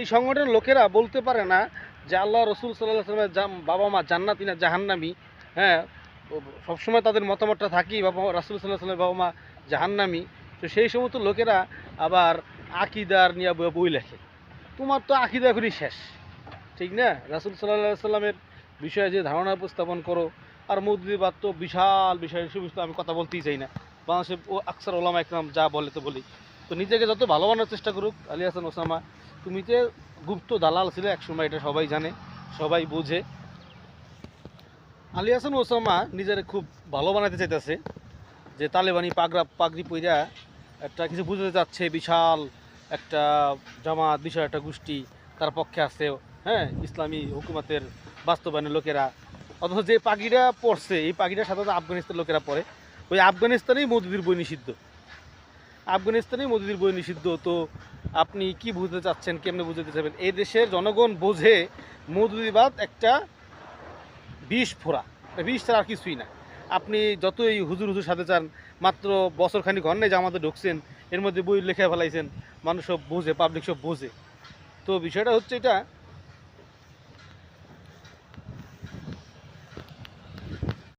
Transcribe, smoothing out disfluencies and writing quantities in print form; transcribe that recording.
এই সংগঠনের লোকেরা বলতে পারে না যে আল্লাহ রসুল সাল্লাহ সাল্লামের বাবা মা জান্নাতি না জাহান্নামি। হ্যাঁ, সবসময় তাদের মতামতটা থাকি বাবা রাসুল সাল্লাহ সাল্লামের বাবা মা জাহান্নামি। তো সেই সমস্ত লোকেরা আবার আকিদার নিয়ে বই লেখে। তোমার তো আকিদা এখনই শেষ, ঠিক না? রাসুল সাল্লাহ সাল্লামের বিষয়ে যে ধারণা উপস্থাপন করো, আর মৌদুদিবাদ তো বিশাল বিষয়, সে বিষয়ে আমি কথা বলতেই চাই না। বাংলাদেশে ও আকসার ওলামা একরাম যা বলে তো বলি। তো নিজেকে যত ভালো বানানোর চেষ্টা করুক আলী হাসান ওসামা, তুমি যে গুপ্ত দালাল ছিলে একসময়, এটা সবাই জানে, সবাই বোঝে। আলী হাসান ওসামা নিজের খুব ভালো বানাতে চাইতেছে, যে তালেবানি পাগড়ি পইরা একটা কিছু বুঝতে চাচ্ছে, বিশাল একটা জামাত, বিশাল একটা গোষ্ঠী তার পক্ষে আছে, হ্যাঁ, ইসলামী হুকুমতের বাস্তবায়নের লোকেরা। অথচ যে পাগড়িটা পড়ছে, এই পাগড়িটা সাধারণত আফগানিস্তানের লোকেরা পড়ে। ওই আফগানিস্তানেই মৌদুদির বই নিষিদ্ধ, আফগানিস্তানেই মৌদুদির বই নিষিদ্ধ। তো আপনি কি বুঝতে চাচ্ছেন, কেমনে বুঝতে চাইবেন? এই দেশের জনগণ বোঝে মৌদুদিবাদ একটা বিষ ফোড়া, বিষ ছাড়া আর কিছুই না। আপনি যতই হুজুর হুজুর সাথে চান, মাত্র বছরখানিক ঘর নেই যে আমাদের ঢুকছেন, এর মধ্যে বই লেখা ফেলাইছেন, মানুষ সব বোঝে, পাবলিক সব বোঝে। তো বিষয়টা হচ্ছে এটা,